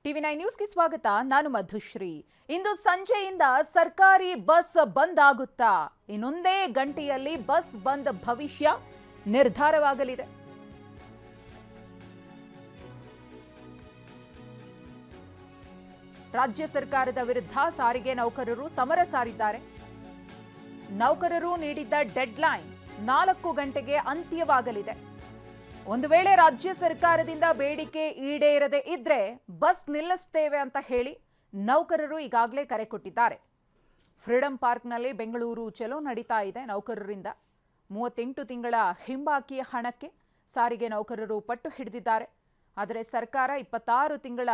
ಟಿವಿ9 ನ್ಯೂಸ್ಗೆ ಸ್ವಾಗತ. ನಾನು ಮಧುಶ್ರೀ. ಇಂದು ಸಂಜೆಯಿಂದ ಸರ್ಕಾರಿ ಬಸ್ ಬಂದ್ ಆಗುತ್ತಾ? ಇನ್ನೊಂದೇ ಗಂಟೆಯಲ್ಲಿ ಬಸ್ ಬಂದ್ ಭವಿಷ್ಯ ನಿರ್ಧಾರವಾಗಲಿದೆ. ರಾಜ್ಯ ಸರ್ಕಾರದ ವಿರುದ್ಧ ಸಾರಿಗೆ ನೌಕರರು ಸಮರ ಸಾರಿದ್ದಾರೆ. ನೌಕರರು ನೀಡಿದ್ದ ಡೆಡ್ಲೈನ್ 4 ಗಂಟೆಗೆ ಅಂತ್ಯವಾಗಲಿದೆ. ಒಂದು ವೇಳೆ ರಾಜ್ಯ ಸರ್ಕಾರದಿಂದ ಬೇಡಿಕೆ ಈಡೇರದೆ ಇದ್ರೆ ಬಸ್ ನಿಲ್ಲಿಸ್ತೇವೆ ಅಂತ ಹೇಳಿ ನೌಕರರು ಈಗಾಗಲೇ ಕರೆ ಕೊಟ್ಟಿದ್ದಾರೆ. ಫ್ರೀಡಂ ಪಾರ್ಕ್ನಲ್ಲಿ ಬೆಂಗಳೂರು ಚಲೋ ನಡೀತಾ ಇದೆ. ನೌಕರರಿಂದ 38 ತಿಂಗಳ ಹಿಂಬಾಕಿಯ ಹಣಕ್ಕೆ ಸಾರಿಗೆ ನೌಕರರು ಪಟ್ಟು ಹಿಡಿದಿದ್ದಾರೆ. ಆದರೆ ಸರ್ಕಾರ 26 ತಿಂಗಳ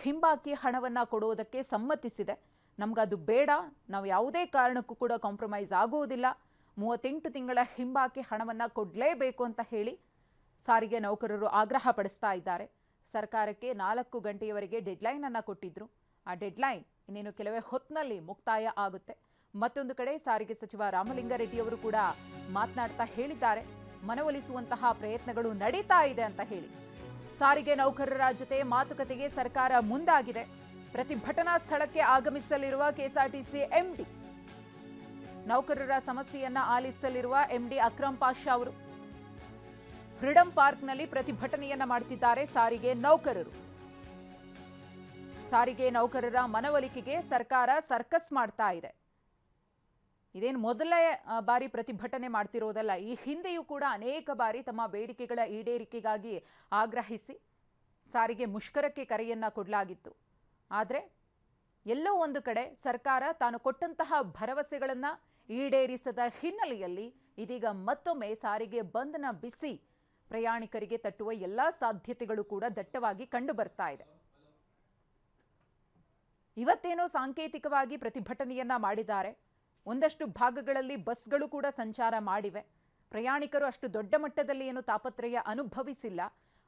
ಹಿಂಬಾಕಿ ಹಣವನ್ನು ಕೊಡುವುದಕ್ಕೆ ಸಮ್ಮತಿಸಿದೆ. ನಮಗದು ಬೇಡ, ನಾವು ಯಾವುದೇ ಕಾರಣಕ್ಕೂ ಕೂಡ ಕಾಂಪ್ರಮೈಸ್ ಆಗುವುದಿಲ್ಲ, 38 ತಿಂಗಳ ಹಿಂಬಾಕಿ ಹಣವನ್ನು ಕೊಡಲೇಬೇಕು ಅಂತ ಹೇಳಿ ಸಾರಿಗೆ ನೌಕರರು ಆಗ್ರಹ ಪಡಿಸ್ತಾ ಇದ್ದಾರೆ. ಸರ್ಕಾರಕ್ಕೆ 4 ಗಂಟೆಯವರೆಗೆ ಡೆಡ್ಲೈನ್ ಅನ್ನು ಕೊಟ್ಟಿದ್ರು. ಆ ಡೆಡ್ಲೈನ್ ಇನ್ನೇನು ಕೆಲವೇ ಹೊತ್ತಿನಲ್ಲಿ ಮುಕ್ತಾಯ ಆಗುತ್ತೆ. ಮತ್ತೊಂದು ಕಡೆ ಸಾರಿಗೆ ಸಚಿವ ರಾಮಲಿಂಗಾರೆಡ್ಡಿ ಅವರು ಕೂಡ ಮಾತನಾಡ್ತಾ ಹೇಳಿದ್ದಾರೆ, ಮನವೊಲಿಸುವಂತಹ ಪ್ರಯತ್ನಗಳು ನಡೀತಾ ಇದೆ ಅಂತ ಹೇಳಿ. ಸಾರಿಗೆ ನೌಕರರ ಜೊತೆ ಮಾತುಕತೆಗೆ ಸರ್ಕಾರ ಮುಂದಾಗಿದೆ. ಪ್ರತಿಭಟನಾ ಸ್ಥಳಕ್ಕೆ ಆಗಮಿಸಲಿರುವ ಕೆಎಸ್ಆರ್ಟಿಸಿ ಎಂಡಿ, ನೌಕರರ ಸಮಸ್ಯೆಯನ್ನ ಆಲಿಸಲಿರುವ ಎಂಡಿ ಅಕ್ರಮ್ ಪಾಷಾ ಅವರು ಫ್ರೀಡಂ ಪಾರ್ಕ್ನಲ್ಲಿ ಪ್ರತಿಭಟನೆಯನ್ನ ಮಾಡುತ್ತಿದ್ದಾರೆ. ಸಾರಿಗೆ ನೌಕರರು, ಸಾರಿಗೆ ನೌಕರರ ಮನವೊಲಿಕೆಗೆ ಸರ್ಕಾರ ಸರ್ಕಸ್ ಮಾಡ್ತಾ ಇದೆ. ಇದೇನು ಮೊದಲೇ ಬಾರಿ ಪ್ರತಿಭಟನೆ ಮಾಡ್ತಿರೋದಲ್ಲ. ಈ ಹಿಂದೆಯೂ ಕೂಡ ಅನೇಕ ಬಾರಿ ತಮ್ಮ ಬೇಡಿಕೆಗಳ ಈಡೇರಿಕೆಗಾಗಿ ಆಗ್ರಹಿಸಿ ಸಾರಿಗೆ ಮುಷ್ಕರಕ್ಕೆ ಕರೆಯನ್ನ ಕೊಡಲಾಗಿತ್ತು. ಆದರೆ ಎಲ್ಲೋ ಒಂದು ಕಡೆ ಸರ್ಕಾರ ತಾನು ಕೊಟ್ಟಂತಹ ಭರವಸೆಗಳನ್ನು ಈಡೇರಿಸದ ಹಿನ್ನೆಲೆಯಲ್ಲಿ ಇದೀಗ ಮತ್ತೊಮ್ಮೆ ಸಾರಿಗೆ ಬಂದ್ನ ಬಿಸಿ ಪ್ರಯಾಣಿಕರಿಗೆ ತಟ್ಟುವ ಎಲ್ಲ ಸಾಧ್ಯತೆಗಳು ಕೂಡ ದಟ್ಟವಾಗಿ ಕಂಡು ಬರ್ತಾ ಇದೆ. ಇವತ್ತೇನೋ ಸಾಂಕೇತಿಕವಾಗಿ ಪ್ರತಿಭಟನೆಯನ್ನ ಮಾಡಿದ್ದಾರೆ. ಒಂದಷ್ಟು ಭಾಗಗಳಲ್ಲಿ ಬಸ್ಗಳು ಕೂಡ ಸಂಚಾರ ಮಾಡಿವೆ. ಪ್ರಯಾಣಿಕರು ಅಷ್ಟು ದೊಡ್ಡ ಮಟ್ಟದಲ್ಲಿ ಏನು ತಾಪತ್ರಯ ಅನುಭವಿಸಿಲ್ಲ.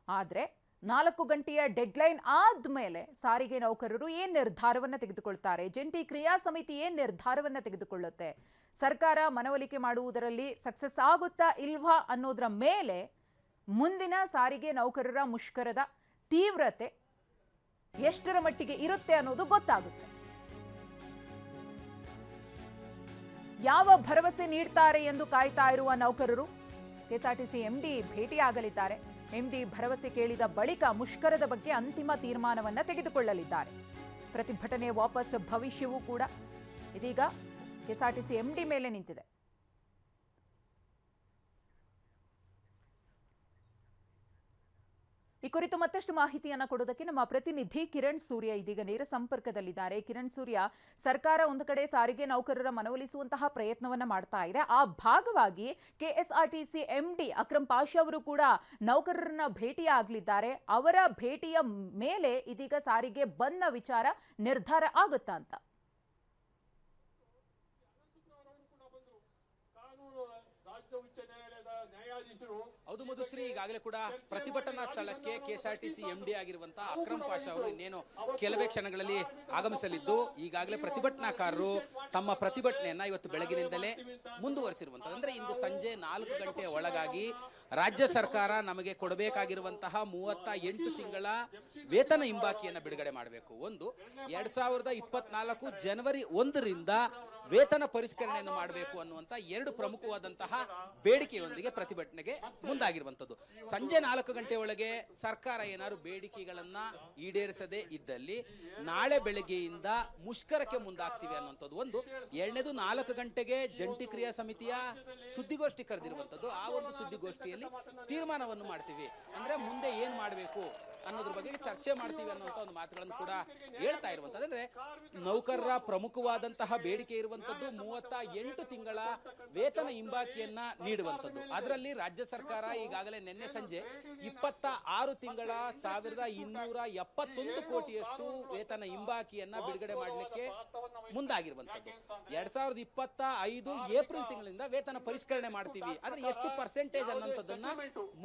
ಆದರೆ 4 ಗಂಟೆಯ ಡೆಡ್ಲೈನ್ ಆದ್ಮೇಲೆ ಸಾರಿಗೆ ನೌಕರರು ಏನ್ ನಿರ್ಧಾರವನ್ನು ತೆಗೆದುಕೊಳ್ತಾರೆ, ಜಂಟಿ ಕ್ರಿಯಾ ಸಮಿತಿ ಏನ್ ನಿರ್ಧಾರವನ್ನು ತೆಗೆದುಕೊಳ್ಳುತ್ತೆ, ಸರ್ಕಾರ ಮನವೊಲಿಕೆ ಮಾಡುವುದರಲ್ಲಿ ಸಕ್ಸಸ್ ಆಗುತ್ತಾ ಇಲ್ವಾ ಅನ್ನೋದರ ಮೇಲೆ ಮುಂದಿನ ಸಾರಿಗೆ ನೌಕರರ ಮುಷ್ಕರದ ತೀವ್ರತೆ ಎಷ್ಟರ ಮಟ್ಟಿಗೆ ಇರುತ್ತೆ ಅನ್ನೋದು ಗೊತ್ತಾಗುತ್ತೆ. ಯಾವ ಭರವಸೆ ನೀಡ್ತಾರೆ ಎಂದು ಕಾಯ್ತಾ ಇರುವ ನೌಕರರು ಕೆಎಸ್ಆರ್ಟಿಸಿ ಎಂಡಿ ಭೇಟಿಯಾಗಲಿದ್ದಾರೆ. ಎಂಡಿ ಭರವಸೆ ಕೇಳಿದ ಬಳಿಕ ಮುಷ್ಕರದ ಬಗ್ಗೆ ಅಂತಿಮ ತೀರ್ಮಾನವನ್ನು ತೆಗೆದುಕೊಳ್ಳಲಿದ್ದಾರೆ. ಪ್ರತಿಭಟನೆ ವಾಪಸ್ ಭವಿಷ್ಯವೂ ಕೂಡ ಇದೀಗ ಕೆಎಸ್ಆರ್ಟಿಸಿ ಎಂಡಿ ಮೇಲೆ ನಿಂತಿದೆ. ಈ ಕುರಿತು ಮತ್ತಷ್ಟು ಮಾಹಿತಿಯನ್ನು ಕೊಡೋದಕ್ಕೆ ನಮ್ಮ ಪ್ರತಿನಿಧಿ ಕಿರಣ್ ಸೂರ್ಯ ಇದೀಗ ನೇರ ಸಂಪರ್ಕದಲ್ಲಿದ್ದಾರೆ. ಕಿರಣ್ ಸೂರ್ಯ, ಸರ್ಕಾರ ಒಂದು ಕಡೆ ಸಾರಿಗೆ ನೌಕರರ ಮನವೊಲಿಸುವಂತಹ ಪ್ರಯತ್ನವನ್ನ ಮಾಡ್ತಾ ಇದೆ. ಆ ಭಾಗವಾಗಿ ಕೆಎಸ್ಆರ್ಟಿಸಿ ಎಂಡಿ ಅಕ್ರಮ್ ಪಾಷಾ ಅವರು ಕೂಡ ನೌಕರರನ್ನ ಭೇಟಿಯಾಗಲಿದ್ದಾರೆ. ಅವರ ಭೇಟಿಯ ಮೇಲೆ ಇದೀಗ ಸಾರಿಗೆ ಬಂದ್ನ ವಿಚಾರ ನಿರ್ಧಾರ ಆಗುತ್ತಾ ಅಂತ? ಹೌದು ಮಧುಶ್ರೀ, ಈಗಾಗಲೇ ಕೂಡ ಪ್ರತಿಭಟನಾ ಸ್ಥಳಕ್ಕೆ ಕೆಎಸ್ಆರ್ಟಿಸಿ ಎಂಡಿ ಆಗಿರುವಂತಹ ಅಕ್ರಮ್ ಪಾಷಾ ಅವರು ಇನ್ನೇನು ಕೆಲವೇ ಕ್ಷಣಗಳಲ್ಲಿ ಆಗಮಿಸಲಿದ್ದು, ಈಗಾಗಲೇ ಪ್ರತಿಭಟನಾಕಾರರು ತಮ್ಮ ಪ್ರತಿಭಟನೆಯನ್ನ ಇವತ್ತು ಬೆಳಗಿನಿಂದಲೇ ಮುಂದುವರಿಸಿರುವಂತದ್ದು. ಅಂದ್ರೆ ಇಂದು ಸಂಜೆ 4 ಗಂಟೆ ಒಳಗಾಗಿ ರಾಜ್ಯ ಸರ್ಕಾರ ನಮಗೆ ಕೊಡಬೇಕಾಗಿರುವಂತಹ 38 ತಿಂಗಳ ವೇತನ ಹಿಂಬಾಕಿಯನ್ನ ಬಿಡುಗಡೆ ಮಾಡಬೇಕು. 2024 ಜನವರಿ 1ರಿಂದ ವೇತನ ಪರಿಷ್ಕರಣೆಯನ್ನು ಮಾಡಬೇಕು ಅನ್ನುವಂತ 2 ಪ್ರಮುಖವಾದಂತಹ ಬೇಡಿಕೆಯೊಂದಿಗೆ ಪ್ರತಿಭಟನೆಗೆ ಮುಂದಾಗಿರುವಂತದ್ದು. ಸಂಜೆ 4 ಗಂಟೆ ಒಳಗೆ ಸರ್ಕಾರ ಏನಾದ್ರು ಬೇಡಿಕೆಗಳನ್ನ ಈಡೇರಿಸದೇ ಇದ್ದಲ್ಲಿ ನಾಳೆ ಬೆಳಗ್ಗೆಯಿಂದ ಮುಷ್ಕರಕ್ಕೆ ಮುಂದಾಗ್ತೀವಿ ಅನ್ನುವಂಥದ್ದು ಒಂದು. ಎರಡನೇದು 4 ಗಂಟೆಗೆ ಜಂಟಿ ಕ್ರಿಯಾ ಸಮಿತಿಯ ಸುದ್ದಿಗೋಷ್ಠಿ ಕರೆದಿರುವಂತದ್ದು. ಆ ಒಂದು ಸುದ್ದಿಗೋಷ್ಠಿಯಲ್ಲಿ ತೀರ್ಮಾನವನ್ನು ಮಾಡ್ತೀವಿ, ಅಂದ್ರೆ ಮುಂದೆ ಏನ್ ಮಾಡಬೇಕು ಅನ್ನೋದ್ರ ಬಗ್ಗೆ ಚರ್ಚೆ ಮಾಡ್ತೀವಿ ಅನ್ನುವಂಥ ಒಂದು ಮಾತುಗಳನ್ನು ಕೂಡ ಹೇಳ್ತಾ ಇರುವಂತದ್ದು. ಅಂದ್ರೆ ನೌಕರರ ಪ್ರಮುಖವಾದಂತಹ ಬೇಡಿಕೆ ಇರುವಂತದ್ದು 38 ತಿಂಗಳ ವೇತನ ಹಿಂಬಾಕಿಯನ್ನ ನೀಡುವಂಥದ್ದು. ಅದರಲ್ಲಿ ರಾಜ್ಯ ಸರ್ಕಾರ ಈಗಾಗಲೇ ನಿನ್ನೆ ಸಂಜೆ 26 ತಿಂಗಳ 1271 ಕೋಟಿಯಷ್ಟು ವೇತನ ಹಿಂಬಾಕಿಯನ್ನ ಬಿಡುಗಡೆ ಮಾಡಲಿಕ್ಕೆ ಮುಂದಾಗಿರುವಂತದ್ದು. 2025 ಏಪ್ರಿಲ್ ತಿಂಗಳಿಂದ ವೇತನ ಪರಿಷ್ಕರಣೆ ಮಾಡ್ತೀವಿ, ಆದ್ರೆ ಎಷ್ಟು ಪರ್ಸೆಂಟೇಜ್ ಅನ್ನೋಂಥದ್ದನ್ನ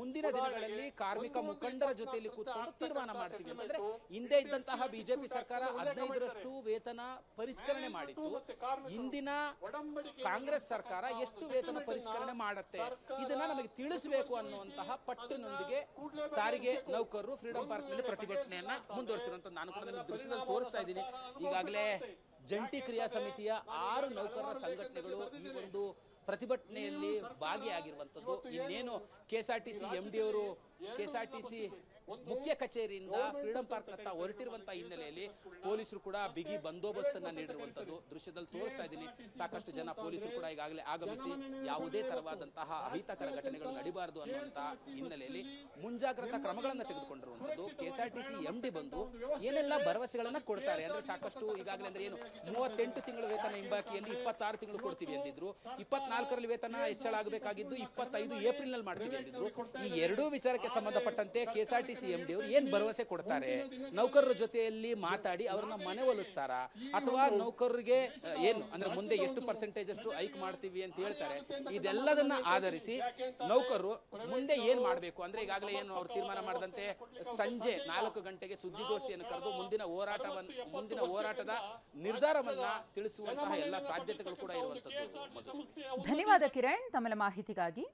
ಮುಂದಿನ ದಿನಗಳಲ್ಲಿ ಕಾರ್ಮಿಕ ಮುಖಂಡರ ಜೊತೆಯಲ್ಲಿ ಕೂತ್ಕೊಂಡು ತೀರ್ಮಾನ ಮಾಡ್ತೀವಿ ಅಂತಂದ್ರೆ, ಹಿಂದೆ ಇದ್ದಂತಹ ಬಿಜೆಪಿ ಸರ್ಕಾರ 15ರಷ್ಟು ವೇತನ ಪರಿಷ್ಕರಣೆ ಮಾಡಿತ್ತು. ಇಂದಿನ ಕಾಂಗ್ರೆಸ್ ಸರ್ಕಾರ ಎಷ್ಟು ವೇತನ ಪರಿಷ್ಕರಣೆ ಮಾಡುತ್ತೆ ಇದನ್ನ ನಮಗೆ ತಿಳಿಸಬೇಕು ಮಾಡಬೇಕು ಅನ್ನುವಂತಹ ಪಟ್ಟಿನೊಂದಿಗೆ ಸಾರಿಗೆ ನೌಕರರು ಫ್ರೀಡಂ ಪಾರ್ಕ್ ನಲ್ಲಿ ಪ್ರತಿಭಟನೆಯನ್ನ ಮುಂದುವರಿಸಿರುವಂತ ನಾನು ಕೂಡ ನಿಮಗೆ ದೃಶ್ಯದಲ್ಲಿ ತೋರಿಸ್ತಾ ಇದ್ದೀನಿ. ಈಗಾಗಲೇ ಜಂಟಿ ಕ್ರಿಯಾ ಸಮಿತಿಯ 6 ನೌಕರರ ಸಂಘಟನೆಗಳು ಈ ಒಂದು ಪ್ರತಿಭಟನೆಯಲ್ಲಿ ಭಾಗಿಯಾಗಿರುವಂತದ್ದು. ಇನ್ನೇನು KSRTC MD ಅವರು KSRTC ಮುಖ್ಯ ಕಚೇರಿಯಿಂದ ಫ್ರೀಡಂ ಪಾರ್ಕ್ ನತ್ತ ಹೊರಟಿರುವಂತಹ ಹಿನ್ನೆಲೆಯಲ್ಲಿ ಪೊಲೀಸರು ಕೂಡ ಬಿಗಿ ಬಂದೋಬಸ್ತನ್ನ ನೀಡಿರುವಂತದ್ದು ದೃಶ್ಯದಲ್ಲಿ ತೋರಿಸ್ತಾ ಇದ್ದೀನಿ. ಸಾಕಷ್ಟು ಜನ ಪೊಲೀಸರು ಕೂಡ ಈಗಾಗಲೇ ಆಗಮಿಸಿ ಯಾವುದೇ ತರವಾದಂತಹ ಅಹಿತಕರ ಘಟನೆಗಳು ನಡೀಬಾರದು ಅನ್ನುವಂತಹ ಹಿನ್ನೆಲೆಯಲ್ಲಿ ಮುಂಜಾಗ್ರತಾ ಕ್ರಮಗಳನ್ನು ತೆಗೆದುಕೊಂಡಿರುವಂತದ್ದು. KSRTC MD ಬಂದು ಏನೆಲ್ಲ ಭರವಸೆಗಳನ್ನ ಕೊಡ್ತಾರೆ ಅಂದ್ರೆ ಸಾಕಷ್ಟು ಈಗಾಗಲೇ ಅಂದ್ರೆ ಏನು 38 ತಿಂಗಳ ವೇತನ ಹಿಂಬಾಕಿಯಲ್ಲಿ 26 ತಿಂಗಳು ಕೊಡ್ತೀವಿ ಅಂದಿದ್ರು, 24ರಲ್ಲಿ ವೇತನ ಹೆಚ್ಚಳ ಆಗಬೇಕಾಗಿದ್ದು 25 ಏಪ್ರಿಲ್ ನಲ್ಲಿ ಮಾಡ್ತೀವಿ ಅಂದಿದ್ರು. ಈ ಎರಡೂ ವಿಚಾರಕ್ಕೆ ಸಂಬಂಧಪಟ್ಟಂತೆ KSRTC MD ಅವರು ಏನ್ ಭರವಸೆ ಕೊಡ್ತಾರೆ, ನೌಕರರ ಜೊತೆಯಲ್ಲಿ ಮಾತಾಡಿ ಅವ್ರನ್ನ ಮನೆ ಒಲಿಸ್ತಾರ ಅಥವಾ ನೌಕರರಿಗೆ ಏನು ಅಂದ್ರೆ ಮುಂದೆ ಎಷ್ಟು ಪರ್ಸೆಂಟೇಜ್ ಅಷ್ಟು ಹೈಕ್ ಮಾಡ್ತೀವಿ ಅಂತ ಹೇಳ್ತಾರೆ. ಇದೆಲ್ಲದನ್ನ ಆಧರಿಸಿ ನೌಕರರು ಮುಂದೆ ಏನ್ ಮಾಡ್ಬೇಕು ಅಂದ್ರೆ ಈಗಾಗಲೇ ಏನು ಅವ್ರು ತೀರ್ಮಾನ ಮಾಡದಂತೆ ಸಂಜೆ 4 ಗಂಟೆಗೆ ಸುದ್ದಿಗೋಷ್ಠಿಯನ್ನು ಕರೆದು ಮುಂದಿನ ಹೋರಾಟದ ನಿರ್ಧಾರವನ್ನ ತಿಳಿಸುವಂತಹ ಎಲ್ಲ ಸಾಧ್ಯತೆಗಳು ಕೂಡ ಇರುವಂತದ್ದು. ಧನ್ಯವಾದ ಕಿರಣ್ ತಮ್ಮ ಮಾಹಿತಿಗಾಗಿ.